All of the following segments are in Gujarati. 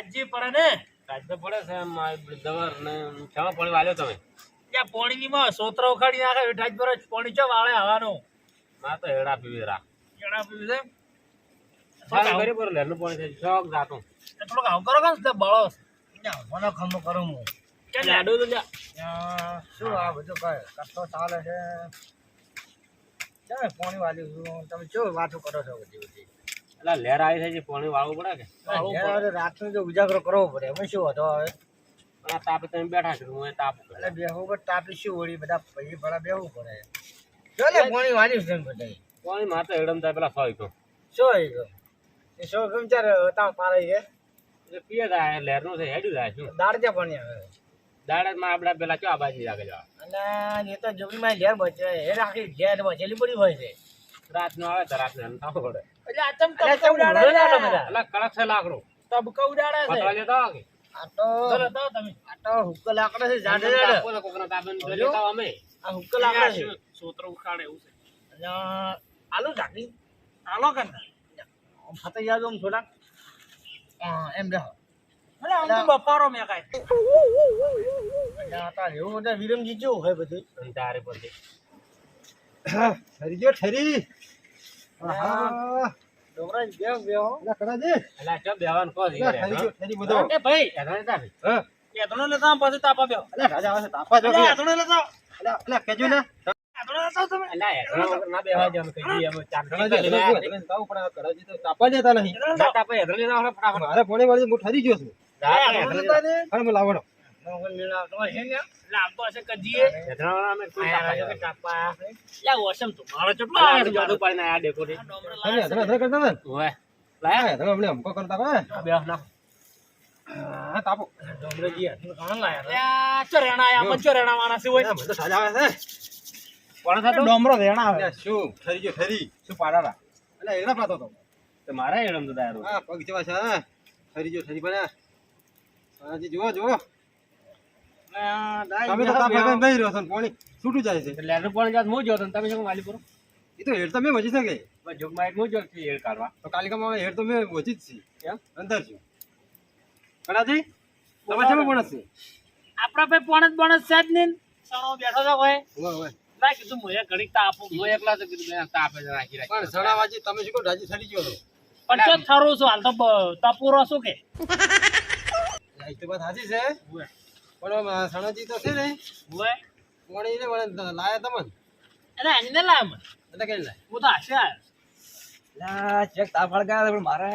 તાજી પડે ને તાજ તો પડે છે દવર ને ચામાં પાણી વાલ્યો તમે ત્યાં પોણી માં સોતરો ઉખાડી નાખે ઠાજ પર પોણી ચો વાળે હવાનું માં તો હેડા પીવી રા જણા પીવું છે સારું કરી પર લેરનું પાણી થાય શોખ જાતું થોડોક આવું કરો કે બળો મને ખમો કરું હું કે લાડુ તો લ્યા શું આ બધું કઈ કટો ચાલે છે ચાલે પોણી વાલ્યું તમે જો વાતો કરો છો બધી બધી એટલે લેર આવી થાય છે પાણી વાળવું પડે કે રાતનો જો ઉજાગરો કરવો પડે એમાં શું હતો હવે આ તાપે તમે બેઠા છો હું તાપ એટલે બેહવું પર તાપી શું વળી બધા ભાઈ ભડા બેહવું પડે ચાલે પોણી વાલ્યું છે બધા પાણી માં તો હેડમ થાય પેલા સોય તો શું આવી ગયો એ શું કેમ ચાર તાવ પારે છે એટલે પીએ થાય લેરનું છે હેડ્યું જાય શું દાળ ત્યાં પાણી આવે દાડમાં આપડા પેલા ચો આબાજી લાગે જવા અને એ તો જમીનમાં ઘેર બચે એ રાખી ઘેર બચેલી પડી હોય છે રાત નો આવે તો રાત ને થાવ પડે એટલે આ ચમ તબકા ઉડાડે છે એટલે કડક છે લાકડું તબકા ઉડાડે છે પતવા લેતા કે આ તો તમે આ તો હુક્કો લાકડે છે જાડે જાડે કોને કોકના તાબન લેતા અમે આ હુક્કો લાકડે છે સોતરો ઉખાડે એવું છે અને આલુ ઢાકી આલો કર ફતે યાદ ઓમ થોડા એમ બેહો અરે આમ તો બપારો મે કાય તા એવું મોટા વિરમજી કેવું હોય બધું તારે પછી ઠરી ગયો ઠરી હા ડોમરા બેહો બેહો ના કરા દે અલા ચો બેવાન કો જી રે ઠરી બધો એ ભાઈ એનો તાપે હા એ ધણો લેતા પછી તાપા બેહો અલે રાજા આવે તાપા જો એ ધણો લેતા અલે કેજો ને ધણો લેતા તમે અલા એનો ના બેવા જ અમે કઈ એમ ચાર ધણો જે તાવ પડે કરાજી તો તાપા દેતા નહીં ના તાપે એનો લેના ફટાફટ મારે પોણી વાળી હું ઠરી ગયો છું ધણો લેતા ને અરે મે લાવવાનો ડોમરો રેણા આવે શું ઠરી ગયો ઠરી શું પાડારા એટલે એના પાતો તો મારા એડમ તો દારૂ હા પગ જેવા છે ઠરી ગયો ઠરી પડ્યા હાજી જુઓ જુઓ તમે તો તાપ નહીં રહ્યો છો પાણી છૂટું જાય છે લેનું પણ જાત હું જોતો તમે શું વાલી પૂરો એ તો હેડ તો મેં વજી શકે બસ જોગમાં એક હું જો હેડ કાઢવા તો કાલિકામાં હેડ તો મેં વજી જ છે એમ અંદર છું કણાજી તમે કેમ પણ છે આપડા ભાઈ પોણસ છે જ નહીં સણો બેઠો તો હોય હોય ના કીધું હું એક ઘડીક તાપ હું એકલા તો કીધું મેં તાપે જ નાખી રાખી પણ સણાવાજી તમે શું કહો રાજી સડી ગયો છો પણ તો થરું છું હાલ તો તપુરો શું કે એ તો વાત સાચી છે પણ સણાજી તો છે ને હોય પાણી ને લાયા તમને અરે આની ને લાવ એટલે કઈ લાય હું તો હશે લા ચેક તાપ ફળકા પણ મારે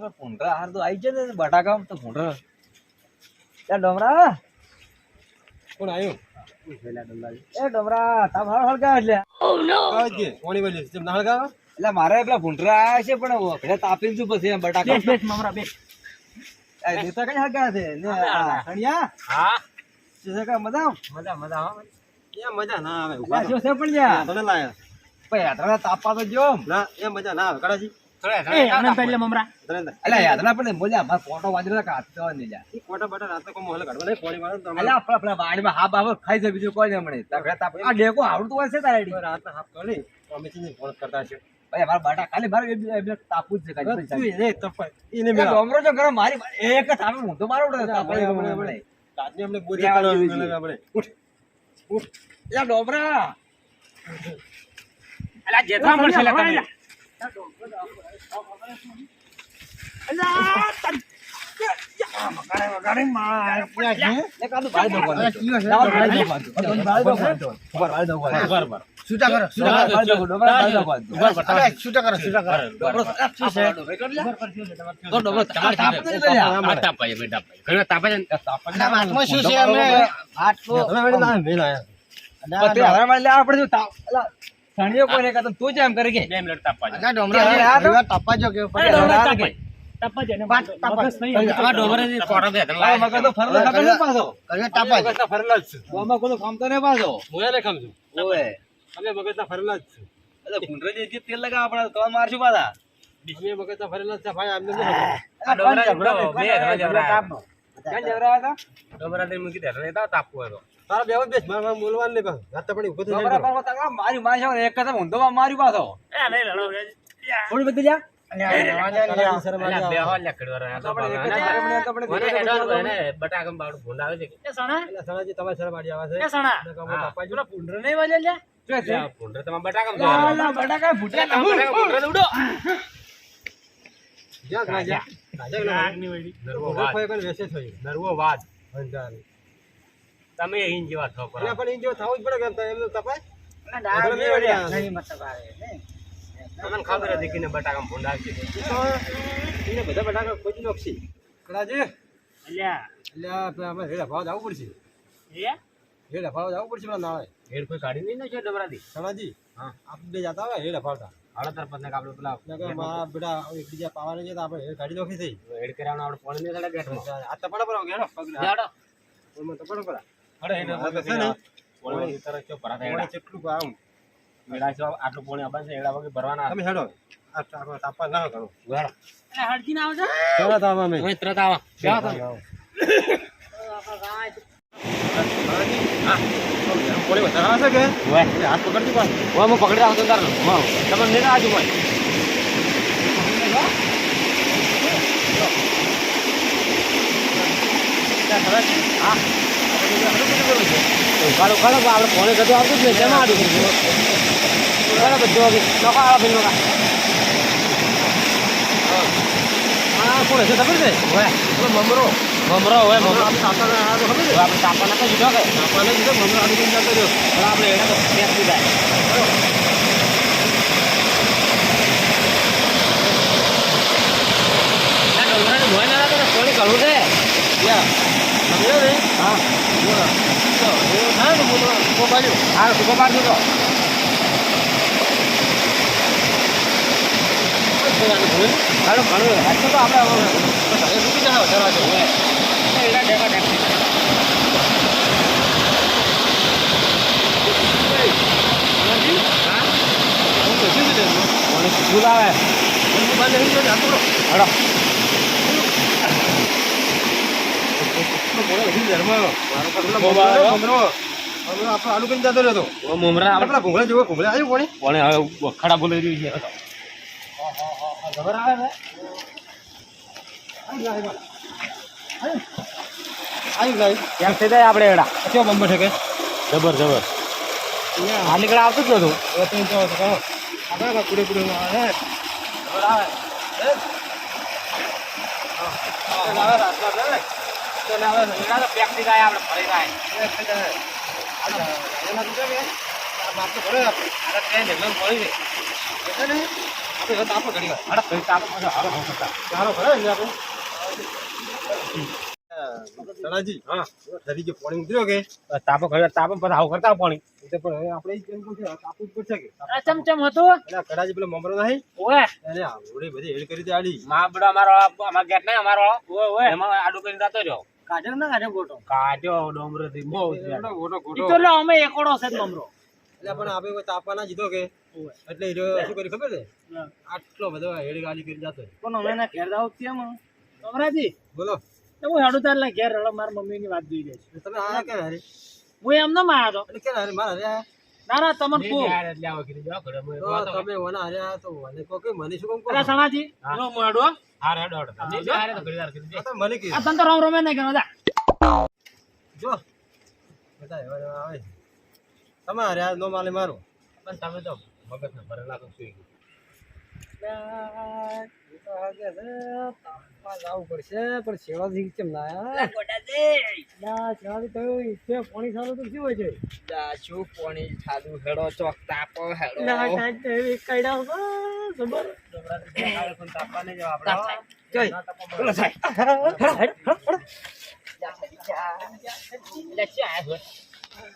ભૂંડરા હાર તો આવી છે ને બટાકા તો ભૂંડરા ત્યાં ડોમરા કોણ આવ્યું એ ડોમરા તાપ ફળકા એટલે કાજે પાણી વાળી જેમ ના હળગાવા એટલે મારે પેલા ભૂંડરા આવ્યા છે પણ ઘરે તાપી છું પછી બટાકા બેસ મમરા બેસ દેતા કઈ હળગા છે ને સણિયા હા છે કા મજા મજા મજા હો એ મજા ના આવે ઉભા છે પણ યાર તમે લાયા ભાઈ આટલા તાપા તો જો ના એ મજા ના આવે કડાજી એ આનંદ પહેલે મમરા એટલે યાદના પણ બોલ્યા મારા ફોટો વાંચેલા કાઢતો નહીં જા કોટા બટા રાત કો મોહલે કાઢવા નહીં પાણી વાળો એટલે આપણા વાડીમાં હાફ હાફ ખાઈ જાય બીજું કોઈ નહીં મળે તગડા તાપ આ ડેકો આવડતું હોય છે તારી રાત હાફ કરી અમે ચીની ફોન કરતા છે ભાઈ મારા બાટા ખાલી મારે તાપુ જ છે કાઈ તું એને તપાય એને મેં ડોમરો જો કરો મારી એક થામે હું તો મારો આપણે રાતની અમને બોરી કાઢવા આપણે ઉઠ ઉઠ યા ડોમરા અલા જેઠા મળશે લે તમે એ કાદુ ભાઈ દો કોણ લાવ ભાઈ દો કોણ ભાઈ દો કોણ ઉપર ભાઈ દો કોણ ઉપર છૂટા કરો ભાઈ દો ડોમરા ભાઈ દો કોણ અરે છૂટા કરો ડોમરો શું છે તો ડોમરો તમારે તાપ નહીં કર્યા તાપાય બેટા ઘણા તાપાય ના હાથમાં શું છે અમે આટલો તમે વળી ના મેલ આયા પતે હવે મારે લેવા પડે તાપ અલા સણિયો કોને કા તું જ એમ કરી કે 2 મિનિટ તાપાય ના ડોમરા ટપ્પા જો કે તાપાય તાપા જને મગસ નહીં આ ડોબરે ફોટો દે લાવ મગર તો ફરલો ખબર ન પાછો કરે ટપ્પા મગર તો ફરલો જ છે ગોમાં કોઈ કામ તો ન પાછો હું એને ખમ છું ઓએ અમે બગતા ફરેલા જ છે એટલે ભૂંડરે જે તેલ લગાવ આપણે તો મારશું પાછા અમે બગતા ફરેલા જ છે ભાઈ આમને નહીં આ ડોબરા બે જબરા ક્યાં જવરા હતા ડોબરા દે મૂકી દે રેતા તાપવો હતો તારા બેવ બેસ મારા બોલવાનું નહીં બસ રાત પડી ઉભો થઈ બરાબર જાય પર તકા મારી માં છે એક કદમ ઊંધો માર્યું પાછો એ નહીં લડો થોડી બધી જા બટાકમ બાવડું ભૂંડાવે છે એ સણા સણાજી તમારે શરમ આડી આવે છે એ સણા એટલે કામ તાપા પેલા ભૂંડરો નહીં વાજે લે ભૂંડર તમારે બટાકમ બટાકા ભૂંડરા ઉડો જા ગાજા આગની વળી નરવો ભૂંડરા વાદ કોઈ કોઈ વેસે થઈ નરવો વાદ અંજાર તમે અહીં જેવા થો પર એટલે પણ ઈ જો થાવું જ પડે કે એમ તપાય નહીં મતલબ આવે ને તમને ખબર હતી કે બટાકમ ભૂંડાવે છે તો એને બધા બટાકા કોઈ નોક્ષી કડાજી અલ્યા એટલે આપણે રેડા ભાવ જવું પડશે એ રેડા ભાવ જવું પડશે પેલા નાળે હેડ કોઈ કાઢી નહીં છે ડબરાથી સણાજી હા આપણે બે જતા હોય રેડા ભાવતા હાડા તરફ ને આપણે પેલા નકર મારા બેટા એકબીજા પાવાને છે તો આપણે હેડ કાઢી નાખી થઈ હેડ કરવાનો આપણે પાણી નહીં થડે ગેટમાં આ તપડા પર ગેડો પગને જાડો ઓમાં તપડા પર અરે હેડ છે ને પાણી તરફ ચો ભરા ઓણે કેટલું આમ મેળા છો આટલું પાણી આબાન છે એડા વગર ભરવાના તમે હેડો આ તાપા ના કરો વેડો એટલે હડકી ના આવશે ચલો તાવા મે તમે તરત આવો બેહો તો પોળી વધારે આવે છે કે ઓય હાથ પકડજી પાસ ઓય હું પકડી રાખતો તાર તમે નહીં આજુ ઓય હા કાળો કાળો આપણે પાણી કદું આવતું જ નહીં તેમાં આડું બરાબર જો નોકા આવા ભાઈ નોકા આ કોણ છે ખબર છે ઓય મમરો મમરો હોય મમરો આપણે તાપાને આ તો ખબર છે આપણે તાપા નતો જીધો કે તાપાને કીધું મમરો આડી કરીને જતો રહ્યો પણ આપણે એડા તો પેક દીધા ડોંગરાને ભોય ના રાખે પાણી કાઢવું છે યા સમજો ને હા બોલો તો એ થાય ને બોલો કો બાજુ હા સુકો પાડ દીધો હાલો ઘણું હાથ તો આપણે હવે રૂકી જાવ જરા જો એડા ડેકા ટેક્સી હા હું તો શું છે પાણી ફૂલ આવે હું બાજુ નહીં જોડે આતો હડો બોલો હજી ધર્મ મારો બોબા મમરો આપણે આલુ કરીને જતો રહ્યો તો ઓ મમરા આપણા ભૂંગળા જેવો ભૂંગળા આવ્યું કોણે પાણી હવે ખડા બોલાઈ રહ્યું છે ખબર આવે ને આવ્યું ભાઈ ક્યાંક થઈ જાય આપણે એડા કેવો બંબર છે કે જબર જબર આ નીકળે આવતું જ નતું હવે તો જો તો કહો આપણે કુડે કુડે આવે ખબર આવે આવે રાત આવે તો ના આવે એડા તો પેક થઈ જાય આપણે ભરી જાય એના બીજા કે આ બાપ તો ભરે આપણે આ ટ્રેન ઢગલો પડી છે એટલે ને આપણે તાપ ઘડી વાર અરે કઈ તાપ પછી હારો હોતા ચાલો ભરે ને આપણે સણાજી હા ધરી જે પાણી ઉતર્યો કે તાપો ઘરે તાપો પછી આવ કરતા પાણી એટલે પણ હવે આપણે કેમ કહું છે તાપવું જ પડશે કે આ ચમચમ હતું એટલે કડાજી પેલો મમરો નહીં ઓય એને આવડે બધી હેડ કરી દે આડી માં બડો અમારો અમાર ગેટ નહીં અમારો ઓય એમાં આડું કરીને જતો રહ્યો કાઢ્યો ના કાઢ્યો ગોટો કાઢ્યો ડોમરો થી બહુ એવડો મોટો ઈ ગોટો તો લે અમે એકોડો છે જ મમરો એટલે પણ આપણે કોઈ તાપા ના જીધો કે ઓય એટલે એ રહ્યો શું કરી ખબર છે આટલો બધો હેડ ગાલી કરી જતો કોનો મેના ઘેર જાવ કેમ કમરાજી બોલો તો હું હેડું તાર લા ઘેર રડો માર મમ્મી ની વાત જોઈ લે તમે આયા કે હારે હું એમ ન માર્યો તો એટલે કે હારે મારા હારે આયા? ના ના તમને કહું એટલે આવો કીધું જાઓ ઘરે તો તમે ઓના હારે આયા તો મને કહો કે મને શું કામ કહો અરે સણાજી હા. નો મોડો હા રેડો રેડો તમે જો હારે તો ઘડીવાર કરી દે આ તો મને કે આ તને તો રમે નહીં કરો જા જો બધા હવે આવે તમે હારે આ નો માલે મારો પણ તમે તો મગજ ને ભરેલા તો સુઈ જવું પડશે પણ શેવાથી કેમ ના પાણી સારું તો શું હોય છે શું પાણી ખાધું હેડો ચોક તાપો હેડો તાપા નહીં જવા આપણે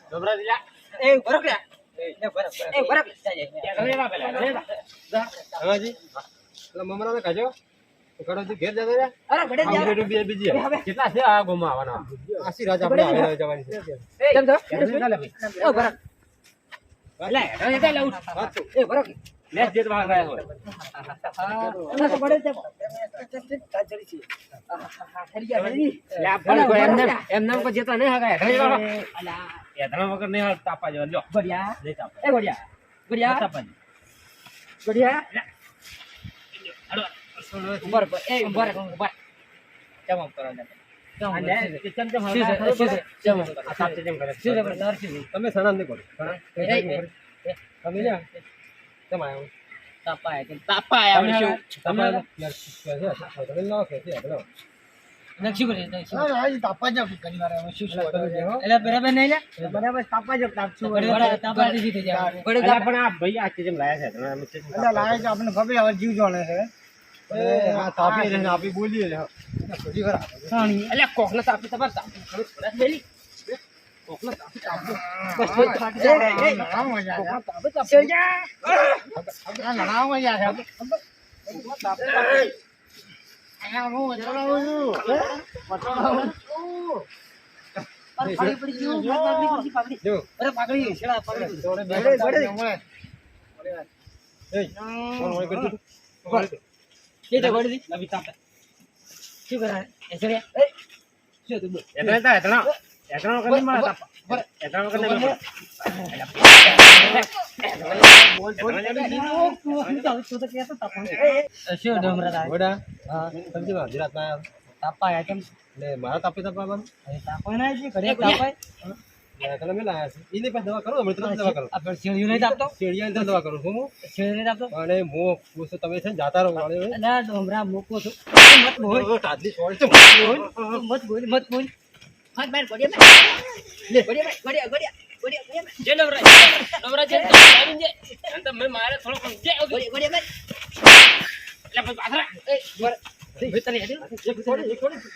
ડોબરા દીલા હવાજી એટલે મમરાને કાઢો તો કડોજી ઘેર જતા રહ્યા બીજી કેટલા છે આ ગોમાં આવવાના આશી રાજ આપણે આવે જવાની છે મેચ જીતવા ગયા હોય એમ નામ કોઈ જેતા નહીં હગાય એધણા વગર નહીં હાલ તાપા જવા લ્યો નહીં તાપા તાપા ઉભા રહો, એ ઉભા રહો, ઉભા. કેમ આમ કરો ને? કેમ આમ કરો? શું છે? કેમ આમ કરો? આ સાચે કેમ કરે? શું છે? તમારે શું છે? તમે સણા નહીં કરો તમે લ્યા કેમ આવ્યો તાપા આયા શું? તમે યાર તમે લાવો કે આપણે નક્ષી બોલે તો શું? આજે તાપા જ ઘણી વાર હવે શું શું તમે જેવો એટલે બરાબર નહીં લે? બરાબર તાપા જ તાપશું તાપા દીધી થઈ જાય. અલા પણ આ ભાઈ આ કેમ લાયા છે તમે અમે ચેક એટલે લાગે છે આપણને ખબર હવે જીવ જોણે છે આ તાપી રહે આપી બોલીએ લે થોડી વાર એટલે કોકને તાપી તમારે તાપી ખબર પડે પેલી કોકને તાપી તાપી બસ કોઈ ખાટી જાય. લડાવ મજા આવે તાપી તાપી જા. લડાવ મજા આવે અહીંયા હું વચડાવું છું અરે પાડી પડી ગયું. પાકડી પાકડી. જો અરે પાકડી છેડા પાકડી. થોડે બે એ કોણ હોય કરતું કે તો ગોડી દી નવી તાપે. શું કરે? એસરે એ શું તું બોલ. એતણા તા એતણા કરી મારા તાપા એતણા કરી મારા શું ડમરા થાય? ઓડા હા સમજી વા ગુજરાત ના તાપા આયા કેમ? ને મારા તાપી તાપા અરે તાપા ના છે ઘરે તાપાય. તમે મેં લાયા છે એની પાસે દવા કરો અમે તરત દવા કરો આપણે શેરડીયું નહીં તાપતો? ચેડિયા દવા કરું છું હું શેરડી નહીં તાપતો? અને હું પૂછું તમે છે ને જાતા રહો વાળે અલા ડમરા મૂકો છું. મત બોલ. તાદલી છોડ છે મત બોલ મત બોલ. હાથ બાર ગોડિયા બાર. લે ગોડિયા બાર ગોડિયા જે નવરા જે આવીને જે અંત મે મારે થોડો કમ જે ગોડિયા બાર. એટલે પછી પાછરા એ ગોર ભીતર હેડી એક થોડી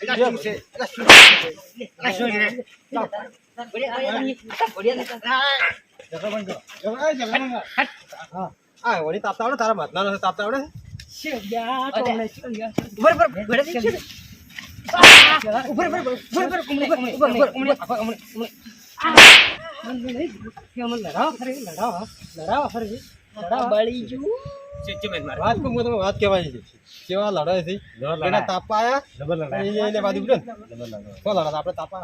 એલા શું છે એલા શું છે હા વળી તાપતા આવડે તારા મતના નથી તાપતા આવડે વાત કહું હું તમે વાત કહેવાની છે કેવા લડાય છે એના તાપા આયા એને બાજુ ઉડે કો લડા આપણે તાપા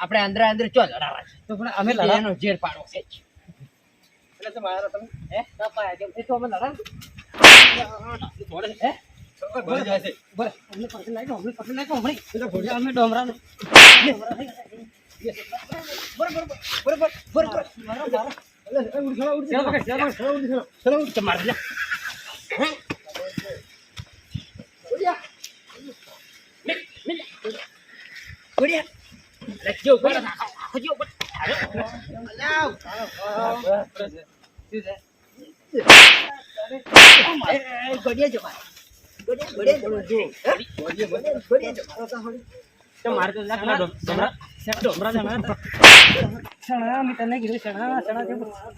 આપણે અંદર અંદર ચો લડાવા છે તો પણ અમે લડાનો ઝેર પાડો છે એટલે તમે આયા તમે હે તાપા કેમ એ તો અમે લડાવ હે ભરી જાય છે બરાબર અમને પકડી લાગ્યો હમણાં એટલે ભરી અમે ડોમરાને બરોબર મારે તો ડોમરા ચણા મેં તને કીધું ચણા કેવું મારે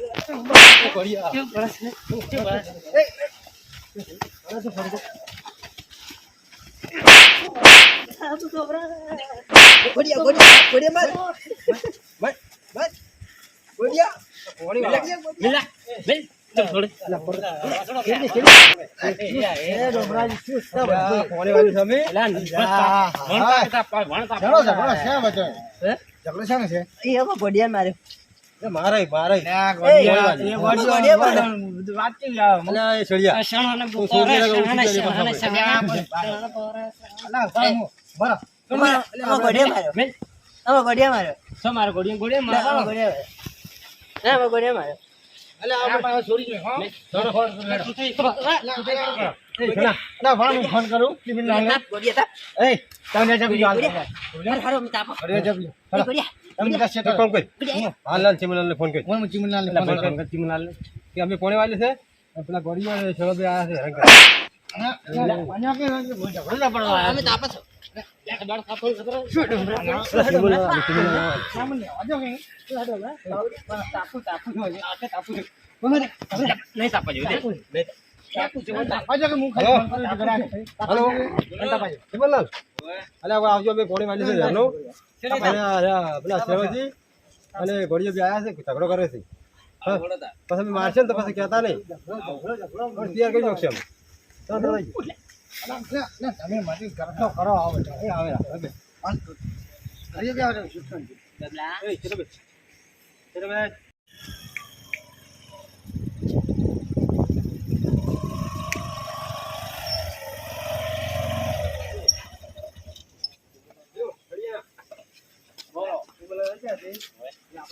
મારે ફોન કરું હાલ ચિમલાલ ફોન કરી ચીમલાલ ચિમલાલ કે અમે પોણે વાલે છે પેલા ગોળીઓ છોડો બે આયા છે હેરાન હેલો ચિમલાલ અલે આવજો અમે પોણે વાલે છે હેલો પેલા સેવજી અને ગોળીઓ બી આયા છે ઝઘડો કરે છે પછી મારશે ને તો પછી કહેતા નહીં તૈયાર કરી નાખશે તમે મારી કરતો કરો આવે આવે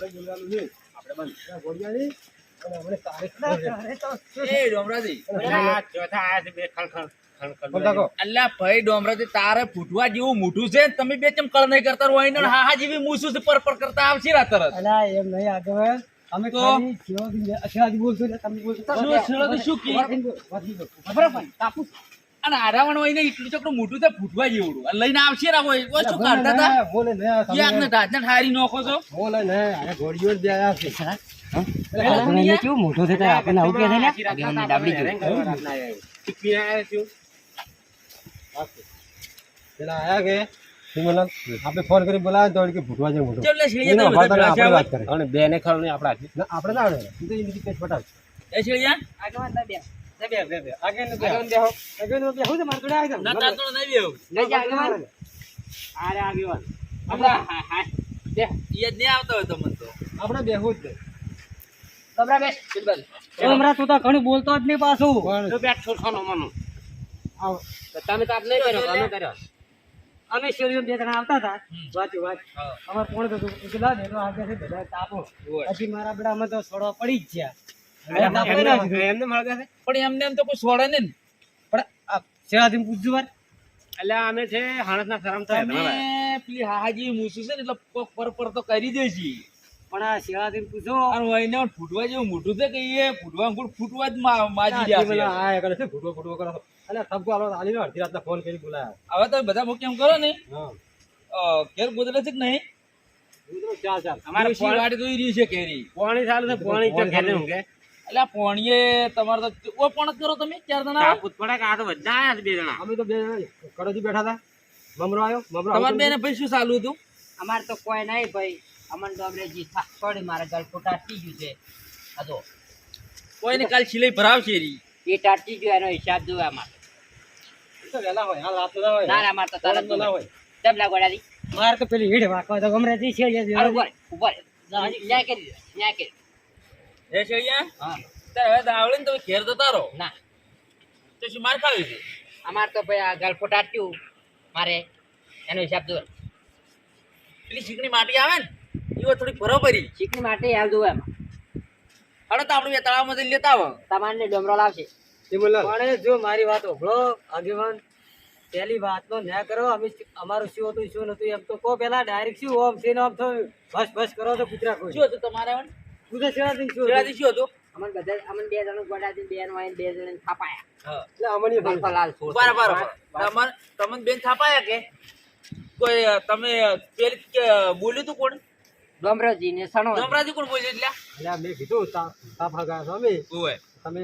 બોલવાનું છે આપણે બંધ ઘોડિયાની અને આપણે તારીખ એ ડોમરાજી ચોથા આયા છે બે ખળખળ બોલતા કહો અલ્યા ભાઈ ડોમરાજી તારે ફૂટવા જેવું મોઢું છે ને તમે બે ચમકળ નહીં કરતા હોય ને હા જેવી મૂસું છે પર કરતા આવશે રા તરત અલા એમ નહીં આગળ અમે તો? ખાલી શિવાજી બોલશો એટલે તમે બોલશો શું કી બરાબર કાપુ અને આરાવણ હોય ને એટલું ચોકડું મોટું છે ફૂટવા જેવડું અને લઈને આવશે રા હોય ઓય શું કાઢતા હતા બોલે ને યાદ ને ઢાજને ઠારી નાખો છો બોલે ને અરે ઘોડીઓ જ બે આયા છે કેવું મોટું છે ત્યારે આપણને આવું કે છે ને ડાબડી પેલા આયા કે સિમરલાલ આપણે ફોન કરી બોલાવે તો કે ભૂટવા જેવું મોટું ચલે શેળિયા એનો તમે વાર્તા બધા આપણે વાત કરે અને બે ને ખળ ને આપડા ના આપણે ના આવડે તું તો એની કેસ પટાવ એ શેળિયા આગળ બે આગળ ને બેહો આગળ ને બેહો તો માર જોડે આવી ના તાતો નહીં બેવ લઈ જા આગળ આરે આગેવાન આપડા હા હા બે યાદ નહીં આવતો હોય તમને તો આપણે બેહવું જ કબરા બેસ બિલકુલ હમણાં તું તો ઘણું બોલતો જ નહીં પાછું તો બેઠ છોડવાનો મનો આવ તમે તો આપ નહીં કર્યો અમે કર્યો અમે શેરીઓ બે જણા આવતા હતા વાંચ્યું વાત હા અમારે કોણ તો પેલા ને આગળ છે બધા તાપો પછી મારા બડા અમે તો છોડવા પડી જ ગયા એમને મળે છે પણ એમને એમ તો કોઈ છોડે નહીં ને. પણ શેરાથી પૂછજો વાર એટલે અમે છે હાણસના શરમ થાય તમે પેલી હાજી મૂસું છે ને એટલે કોક પર તો કરી દે છે પણ આ શેરાથી પૂછો અને વહીને ફૂટવા જેવું મોટું છે કે એ ફૂટવા જ માજી આ રહ્યા છે. આ કરે છે ભૂટવો કરો અલે થપકો આલો આલી અડધી રાતના ફોન કરી બોલાયા હવે તમે બધા કેમ કરો ને હા ઘેર ગોદડે છે કે નહીં ચાલ ચાલ અમારે ડોશી વાડી તો ઈ રહી છે કેરી પાણી ચાલે છે પાણી તો ઘેર ઊંઘે એટલે આ પોણીએ તમારે તો ઓ પણ જ કરો તમે ચાર જણા કાપુત પડે કે આ તો બધા આયા છે બે જણા અમે તો બે કડોજી બેઠા હતા મમરો આવ્યો મમરો તમારે બેને ભાઈ શું ચાલુ હતું અમારે તો કોઈ નહીં ભાઈ અમન ડોબરેજી થોડી મારા ગળ ફૂટાટી ગયું છે આ તો કોઈને કાલ સિલાઈ ભરાવશે રી એ ટાટી ગયો એનો હિસાબ જોવે અમારે તો વેલા હોય હાલ રાત ના હોય ના ના મારે તો તરત ના હોય ડબલા ગોડાથી મારે તો પેલી હીડ વાકવા તો ગમરે થી છે ઉપર ઉપર ન્યાય કરી દે ન્યાય કરી હે શેળિયા હા તારે હવે દાવળે ને તમે ઘેર જતા રહો ના તો શું માર ખાવી છે અમારે તો ભાઈ આ ગળ ફૂટાટ્યું મારે એનો હિસાબ જોવે પેલી ચીકણી માટી આવે ને એ થોડી બરોબરી ચીકણી માટે હાલ જોવે એમાં હવે તો આપણે તળાવમાં લેતા આવો તમારને ડોમરો લાવશે સિમરલાલ પણ જો મારી વાત ઓભળો આગેવાન પેલી વાતનો ન્યાય કરો અમે અમારું શું હતું શું નતું એમ તો કહો પેલા ડાયરેક્ટ શું ઓમ છે ને આમ તો બસ બસ કરો તો કૂતરા કોઈ શું હતું તમારે હવે કૂતરા શેરાથી શું શેળાથી શું હતું અમને બધા અમને બે જણ ગોડાથી બે નો આવીને બે જણ થાપાયા હા એટલે અમની લાલ છોડ બરાબર તમને બેન થાપાયા કે કોઈ તમે પેલી બોલ્યું તું કોણ ડોમરોજી ને સણો ડોમરાજી કોણ બોલ્યું એટલે એટલે મેં કીધું તાપ હગા છો અમે ઓય તમે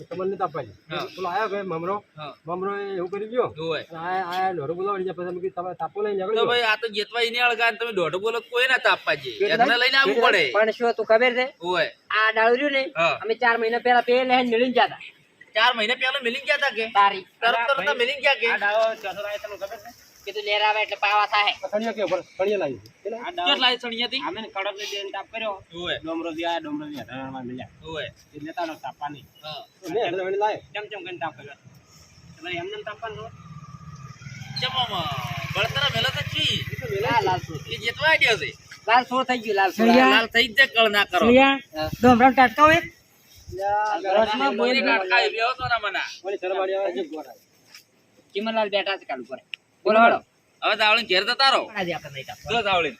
તમને તાપ પાડી હા. બોલો આયો ભાઈ મમરો હા મમરો એવું કરી ગયો ઓય આયા નોરો બોલાવડી જાય પછી અમે કીધું તમે તાપો લઈને તો નીકળી ભાઈ આ તો જેતવા ઈને અળગા ને તમે દોઢ બોલો કોઈ ના તાપવા જે એને લઈને આવવું પડે પણ શું તું ખબર છે ઓય આ ડાળ્યું ને હા અમે 4 મહિના પહેલા પે લહેન મિલીને જતા 4 મહિના પહેલા મિલિંગ ગયા હતા કે તારી તરત મિલિંગ ગયા કે આ ડાળો ચોથો રાય તમને ખબર છે કીધું લેર આવે એટલે પાવા થાય કણીયા કે ઉપર કણીયા લાવી છે આ ડાળો કેટલા સણિયાથી અમે ને કડક ને બેન તાપ કર્યો ઓય ડોમરો દી આયા ડોમરો દી હટાણમાં મળ્યા ઓય એ લેતા નો તાપવાની હા મેં એટલે લાય કેમ કેમ કરીને તાપ કર્યો એટલે એમને તાપવાનું ચમમ બળતરા મેલા તો છી લાલ છોડ એ જેતવા આડ્યો છે લાલ છોડ થઈ ગયું લાલ છોડ લાલ થઈ જ કળ ના કરો ડોમરો ટાટકાવે રસમાં બોરી કાટ ખાઈ બેહો તો ના મના ઓલી શરમાડી આવે છે ગોરા ચીમનલાલ બેઠા છે કાલ ઉપર બોલો હળો હવે દાવળી ઘેર જતા રહો આજે આપણે નહીં જો દાવળી